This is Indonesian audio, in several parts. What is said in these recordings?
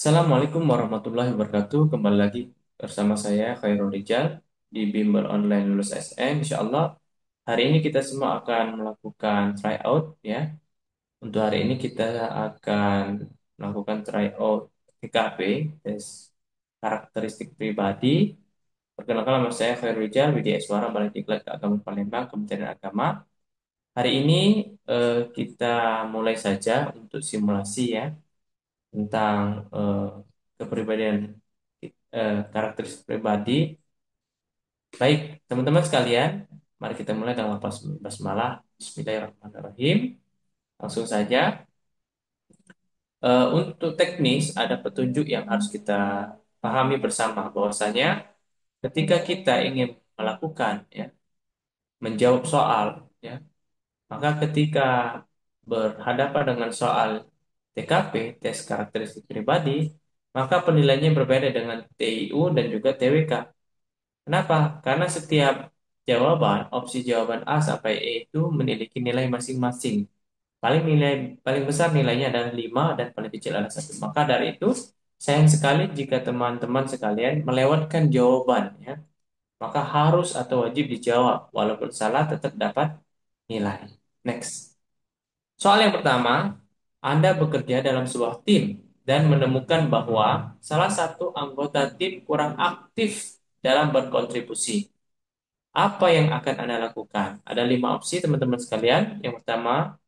Assalamualaikum warahmatullahi wabarakatuh. Kembali lagi bersama saya Khairul Rijal di Bimbel Online Lulus SN. Insya Allah hari ini kita semua akan melakukan tryout ya. Untuk hari ini kita akan melakukan tryout TKP, tes karakteristik pribadi. Perkenalkan nama saya Khairul Rijal, Widya Iswara, Balai Diklat Keagamaan Palembang, Kementerian Agama. Hari ini kita mulai saja untuk simulasi ya tentang kepribadian karakteristik pribadi. Baik, teman-teman sekalian, mari kita mulai dengan basmalah. Bismillahirrahmanirrahim. Langsung saja. Untuk teknis ada petunjuk yang harus kita pahami bersama bahwasanya ketika kita ingin melakukan ya menjawab soal ya, maka ketika berhadapan dengan soal TKP, tes karakteristik pribadi, maka penilaiannya berbeda dengan TIU dan juga TWK. Kenapa? Karena setiap jawaban, opsi jawaban A sampai E itu memiliki nilai masing-masing. Paling besar nilainya adalah 5 dan paling kecil adalah 1. Maka dari itu, sayang sekali jika teman-teman sekalian melewatkan jawaban ya. Maka harus atau wajib dijawab. Walaupun salah tetap dapat nilai. Next. Soal yang pertama, Anda bekerja dalam sebuah tim dan menemukan bahwa salah satu anggota tim kurang aktif dalam berkontribusi. Apa yang akan Anda lakukan? Ada 5 opsi teman-teman sekalian. Yang pertama,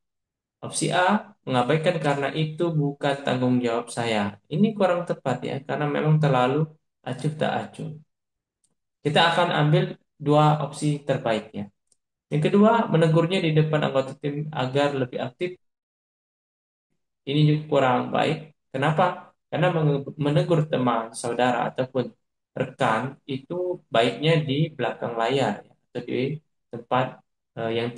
opsi A, mengabaikan karena itu bukan tanggung jawab saya. Ini kurang tepat ya, karena memang terlalu acuh tak acuh. Kita akan ambil dua opsi terbaiknya. Yang kedua, menegurnya di depan anggota tim agar lebih aktif. Ini juga kurang baik. Kenapa? Karena menegur teman, saudara, ataupun rekan itu baiknya di belakang layar ya, atau di tempat yang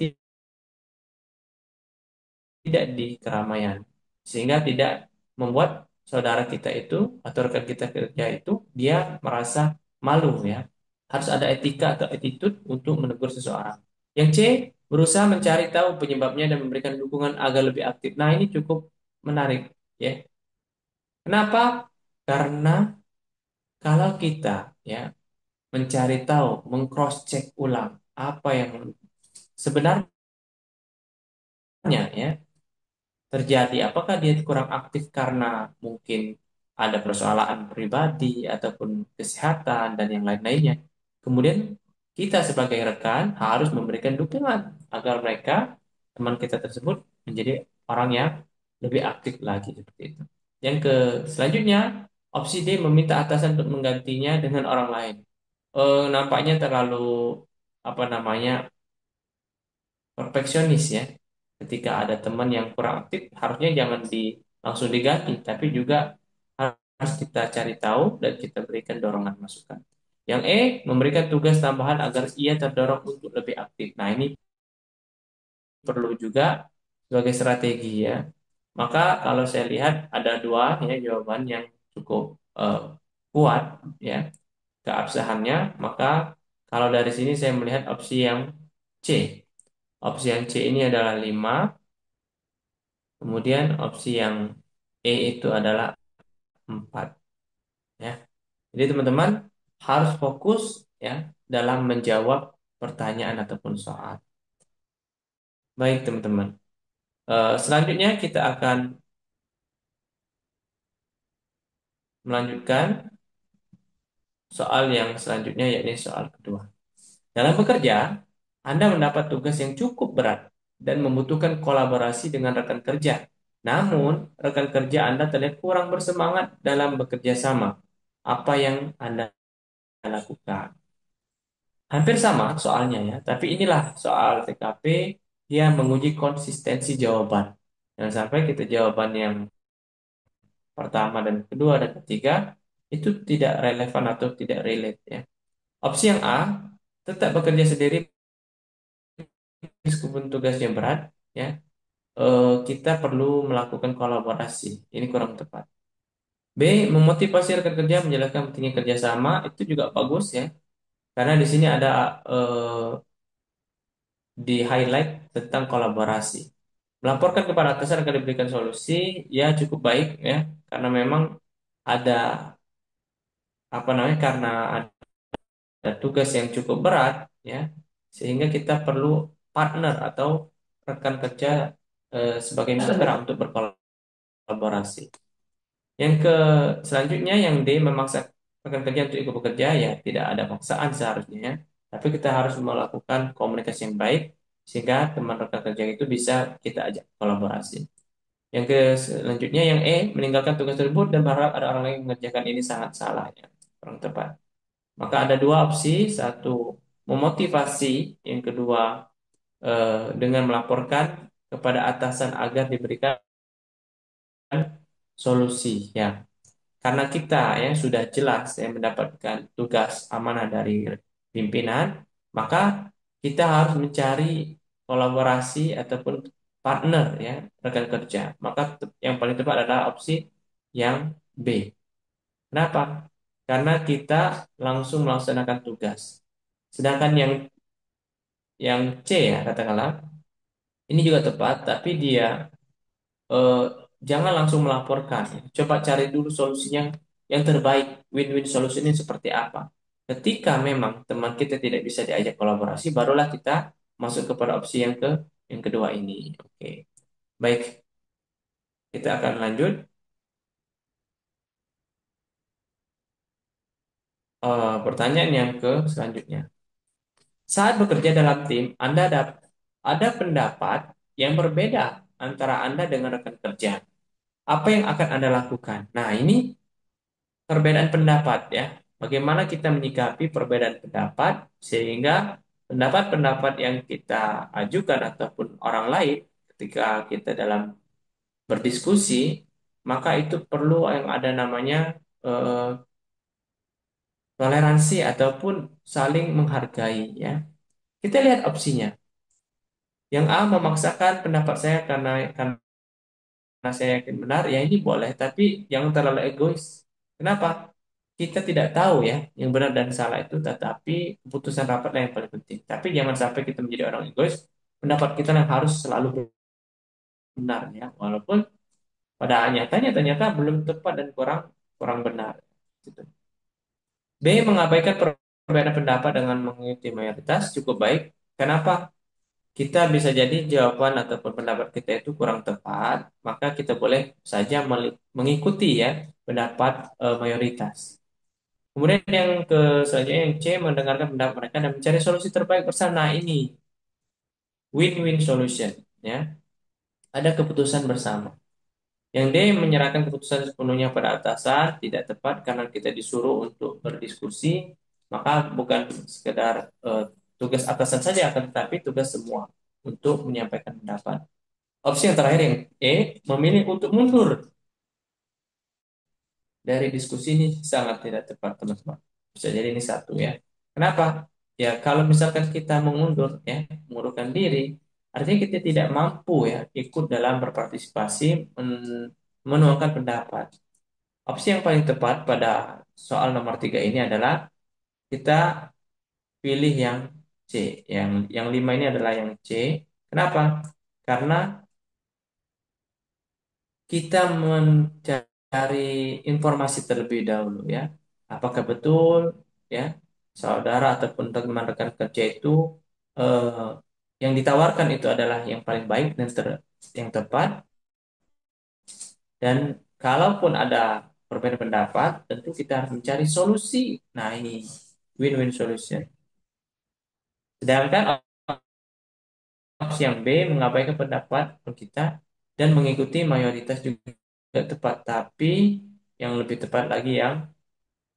tidak di keramaian. Sehingga tidak membuat saudara kita itu atau rekan kita kerja itu dia merasa malu ya. Harus ada etika atau attitude untuk menegur seseorang. Yang C, berusaha mencari tahu penyebabnya dan memberikan dukungan agar lebih aktif. Nah, ini cukup menarik ya. Kenapa? Karena kalau kita ya mencari tahu, mengcross check ulang apa yang sebenarnya ya terjadi, apakah dia kurang aktif karena mungkin ada persoalan pribadi ataupun kesehatan dan yang lain-lainnya. Kemudian kita sebagai rekan harus memberikan dukungan agar mereka teman kita tersebut menjadi orang yang lebih aktif lagi seperti itu. Yang ke selanjutnya, opsi D, meminta atasan untuk menggantinya dengan orang lain. Nampaknya terlalu apa namanya perfeksionis ya. Ketika ada teman yang kurang aktif, harusnya jangan langsung diganti, tapi juga harus kita cari tahu dan kita berikan dorongan masukan. Yang E, memberikan tugas tambahan agar ia terdorong untuk lebih aktif. Nah, ini perlu juga sebagai strategi ya. Maka kalau saya lihat ada dua ya jawaban yang cukup eh, kuat ya keabsahannya. Maka kalau dari sini saya melihat opsi yang C. Opsi yang C ini adalah 5. Kemudian opsi yang E itu adalah 4 ya. Jadi teman-teman harus fokus ya dalam menjawab pertanyaan ataupun soal. Baik teman-teman. Selanjutnya kita akan melanjutkan soal yang selanjutnya yakni soal kedua. Dalam bekerja, Anda mendapat tugas yang cukup berat dan membutuhkan kolaborasi dengan rekan kerja. Namun, rekan kerja Anda terlihat kurang bersemangat dalam bekerja sama. Apa yang Anda lakukan? Hampir sama soalnya ya, tapi inilah soal TKP yang menguji konsistensi jawaban. Jangan sampai kita jawaban yang pertama dan kedua dan ketiga itu tidak relevan atau tidak relate ya. Opsi yang A, tetap bekerja sendiri meskipun tugasnya berat ya. Kita perlu melakukan kolaborasi. Ini kurang tepat. B, memotivasi rekan kerja menjalankan pentingnya kerjasama itu juga bagus ya. Karena di sini ada di highlight tentang kolaborasi. Melaporkan kepada atasan akan diberikan solusi, ya cukup baik ya, karena memang ada apa namanya, karena ada tugas yang cukup berat, ya, sehingga kita perlu partner atau rekan kerja sebagai mitra untuk berkolaborasi. Yang ke selanjutnya yang D, memaksa rekan kerja untuk ikut bekerja, ya tidak ada paksaan seharusnya, ya. Tapi kita harus melakukan komunikasi yang baik sehingga teman rekan kerja itu bisa kita ajak kolaborasi. Yang ke selanjutnya yang E, meninggalkan tugas tersebut dan berharap ada orang lain yang mengerjakan, ini sangat salah, ya, kurang tepat. Maka ada dua opsi, satu memotivasi, yang kedua dengan melaporkan kepada atasan agar diberikan solusi, ya. Karena kita ya sudah jelas ya mendapatkan tugas amanah dari pimpinan, maka kita harus mencari kolaborasi ataupun partner, ya, rekan kerja. Maka yang paling tepat adalah opsi yang B. Kenapa? Karena kita langsung melaksanakan tugas. Sedangkan yang C, ya, katakanlah ini juga tepat, tapi dia eh, jangan langsung melaporkan. Coba cari dulu solusinya yang terbaik, win-win solution ini seperti apa. Ketika memang teman kita tidak bisa diajak kolaborasi, barulah kita masuk kepada opsi yang kedua ini. Oke, baik, kita akan lanjut. Pertanyaan yang ke selanjutnya. Saat bekerja dalam tim, ada pendapat yang berbeda antara Anda dengan rekan kerja. Apa yang akan Anda lakukan? Nah, ini perbedaan pendapat, ya. Bagaimana kita menyikapi perbedaan pendapat sehingga pendapat-pendapat yang kita ajukan ataupun orang lain ketika kita dalam berdiskusi, maka itu perlu yang ada namanya eh, toleransi ataupun saling menghargai, ya. Kita lihat opsinya. Yang A, memaksakan pendapat saya karena saya yakin benar, ya ini boleh, tapi jangan terlalu egois. Kenapa? Kita tidak tahu ya yang benar dan salah itu, tetapi keputusan rapatlah yang paling penting. Tapi jangan sampai kita menjadi orang egois, pendapat kita yang harus selalu benar, ya, walaupun pada nyatanya ternyata belum tepat dan kurang kurang benar. Gitu. B, mengabaikan perbedaan pendapat dengan mengikuti mayoritas cukup baik. Kenapa? Kita bisa jadi jawaban ataupun pendapat kita itu kurang tepat, maka kita boleh saja mengikuti, ya, pendapat mayoritas. Kemudian yang ke selanjutnya yang C, mendengarkan pendapat mereka dan mencari solusi terbaik bersama. Nah, ini win-win solution, ya. Ada keputusan bersama. Yang D, menyerahkan keputusan sepenuhnya pada atasan, tidak tepat karena kita disuruh untuk berdiskusi, maka bukan sekedar tugas atasan saja, akan tetapi tugas semua untuk menyampaikan pendapat. Opsi yang terakhir yang E, memilih untuk mundur dari diskusi, ini sangat tidak tepat, teman-teman. Bisa jadi ini satu, ya. Kenapa? Ya, kalau misalkan kita mengundur, ya, mengundurkan diri, artinya kita tidak mampu, ya, ikut dalam berpartisipasi menuangkan pendapat. Opsi yang paling tepat pada soal nomor 3 ini adalah kita pilih yang C. Yang lima ini adalah yang C. Kenapa? Karena kita mencari informasi terlebih dahulu, ya. Apakah betul, ya, saudara ataupun teman rekan kerja itu eh, yang ditawarkan itu adalah yang paling baik dan yang tepat, dan kalaupun ada perbedaan pendapat, tentu kita harus mencari solusi. Nah, ini win-win solution. Sedangkan opsi yang B, mengabaikan pendapat kita dan mengikuti mayoritas juga tepat, tapi yang lebih tepat lagi yang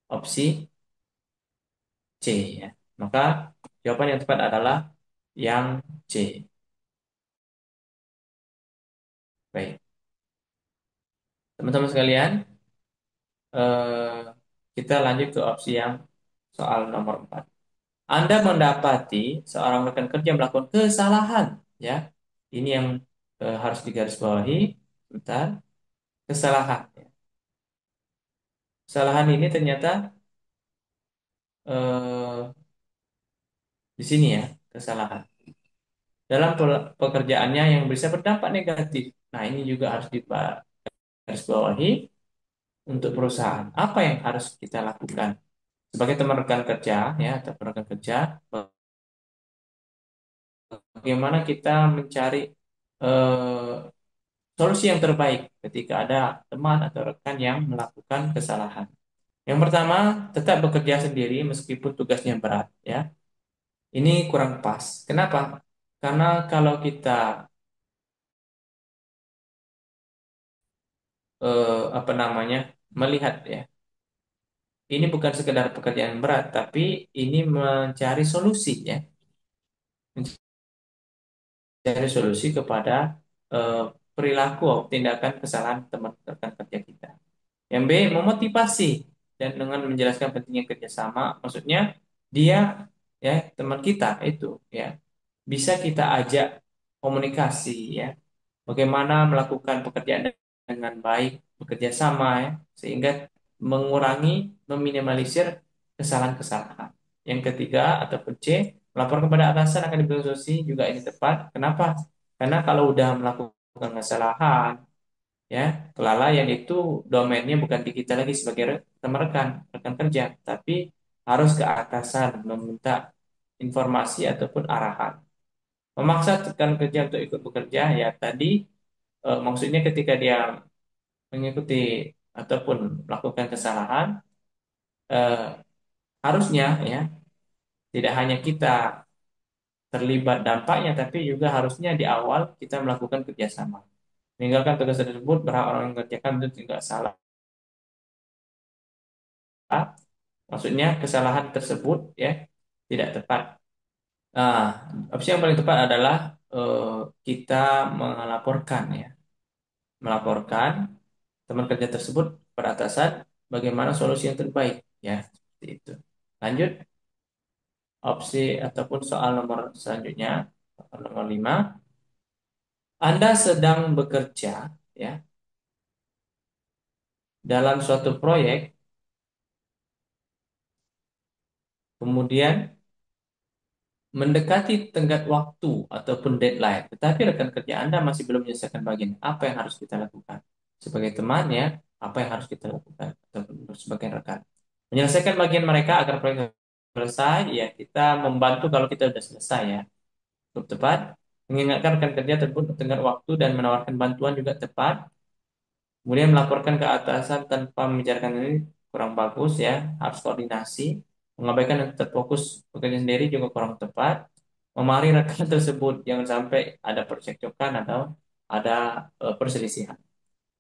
opsi C, ya. Maka jawaban yang tepat adalah yang C. Baik, teman-teman sekalian, eh, kita lanjut ke opsi yang soal nomor 4. Anda mendapati seorang rekan kerja melakukan kesalahan, ya. Ini yang harus digarisbawahi. Bentar, kesalahan, ya. Kesalahan ini ternyata eh, di sini, ya, kesalahan dalam pekerjaannya yang bisa berdampak negatif. Nah, ini juga harus digarisbawahi untuk perusahaan. Apa yang harus kita lakukan sebagai teman rekan kerja ya atau rekan kerja? Bagaimana kita mencari eh, solusi yang terbaik ketika ada teman atau rekan yang melakukan kesalahan. Yang pertama, tetap bekerja sendiri meskipun tugasnya berat ya. Ini kurang pas. Kenapa? Karena kalau kita apa namanya melihat ya, ini bukan sekedar pekerjaan berat, tapi ini mencari solusi ya, mencari solusi kepada eh, perilaku atau tindakan kesalahan teman rekan kerja kita. Yang B, memotivasi dan dengan menjelaskan pentingnya kerjasama, maksudnya dia ya teman kita itu ya bisa kita ajak komunikasi ya, bagaimana melakukan pekerjaan dengan baik, bekerja sama ya, sehingga mengurangi, meminimalisir kesalahan-kesalahan. Yang ketiga ataupun C, melapor kepada atasan akan diberi sanksi juga ini tepat. Kenapa? Karena kalau udah melakukan kesalahan, ya kelalaian itu domainnya bukan di kita lagi sebagai teman rekan kerja, tapi harus ke atasan meminta informasi ataupun arahan. Memaksa rekan kerja untuk ikut bekerja ya tadi maksudnya ketika dia mengikuti ataupun melakukan kesalahan eh, harusnya ya tidak hanya kita terlibat dampaknya tapi juga harusnya di awal kita melakukan kerjasama. Meninggalkan tugas tersebut berhak orang yang mengerjakan itu tidak salah. Maksudnya kesalahan tersebut ya tidak tepat. Nah, opsi yang paling tepat adalah kita melaporkan ya, melaporkan teman kerja tersebut pada atasan bagaimana solusi yang terbaik ya seperti itu. Lanjut opsi ataupun soal nomor selanjutnya, nomor 5. Anda sedang bekerja ya dalam suatu proyek, kemudian mendekati tenggat waktu ataupun deadline, tetapi rekan kerja Anda masih belum menyelesaikan bagian. Apa yang harus kita lakukan? Sebagai teman ya, apa yang harus kita lakukan? Ataupun sebagai rekan. Menyelesaikan bagian mereka agar proyek selesai, ya kita membantu kalau kita sudah selesai ya. Cukup tepat. Mengingatkan rekan kerja tersebut tenggat waktu dan menawarkan bantuan juga tepat. Kemudian melaporkan ke atasan tanpa membicarakan ini kurang bagus ya, harus koordinasi. Mengabaikan dan terfokus bekerja sendiri juga kurang tepat. Memari rekan tersebut jangan sampai ada percekcokan atau ada perselisihan.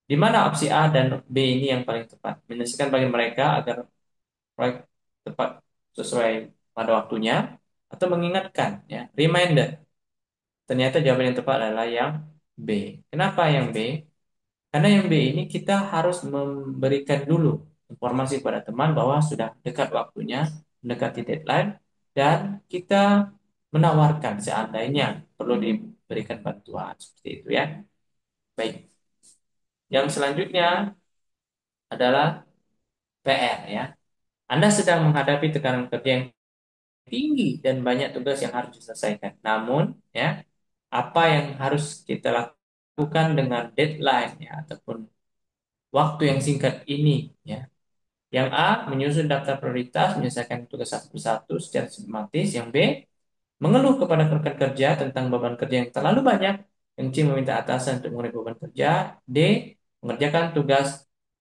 Di mana opsi A dan B ini yang paling tepat? Menyelesaikan bagi mereka agar proyek tepat sesuai pada waktunya atau mengingatkan ya, reminder. Ternyata jawaban yang tepat adalah yang B. Kenapa yang B? Karena yang B ini kita harus memberikan dulu informasi pada teman bahwa sudah dekat waktunya, mendekati deadline, dan kita menawarkan seandainya perlu diberikan bantuan seperti itu ya. Baik, yang selanjutnya adalah PR ya. Anda sedang menghadapi tekanan kerja yang tinggi dan banyak tugas yang harus diselesaikan. Namun ya, apa yang harus kita lakukan dengan deadline ya ataupun waktu yang singkat ini ya. Yang A, menyusun daftar prioritas, menyelesaikan tugas satu persatu secara sistematis. Yang B, mengeluh kepada rekan kerja tentang beban kerja yang terlalu banyak. Yang C, meminta atasan untuk mengurangi beban kerja. D, mengerjakan tugas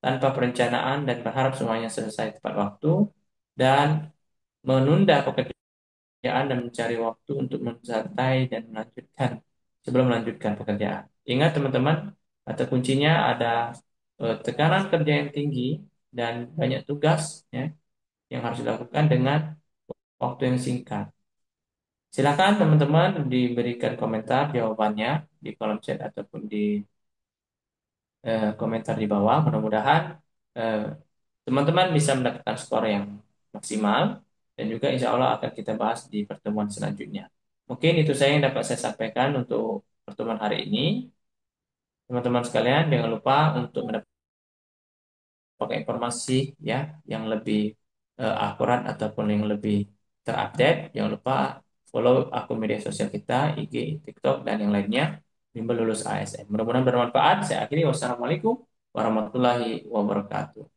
tanpa perencanaan dan berharap semuanya selesai tepat waktu. Dan menunda pekerjaan dan mencari waktu untuk mensantai dan melanjutkan sebelum melanjutkan pekerjaan. Ingat teman-teman, kata kuncinya ada tekanan kerja yang tinggi dan banyak tugas ya yang harus dilakukan dengan waktu yang singkat. Silakan teman-teman diberikan komentar jawabannya di kolom chat ataupun di komentar di bawah. Mudah-mudahan eh, teman-teman bisa mendapatkan skor yang maksimal dan juga insya Allah akan kita bahas di pertemuan selanjutnya. Mungkin itu saya yang dapat saya sampaikan untuk pertemuan hari ini. Teman-teman sekalian, jangan lupa untuk pakai informasi ya yang lebih akurat ataupun yang lebih terupdate. Jangan lupa follow akun media sosial kita, IG, TikTok, dan yang lainnya. Bimbel Lulus ASN. Mudah-mudahan bermanfaat. Saya akhiri. Wassalamualaikum warahmatullahi wabarakatuh.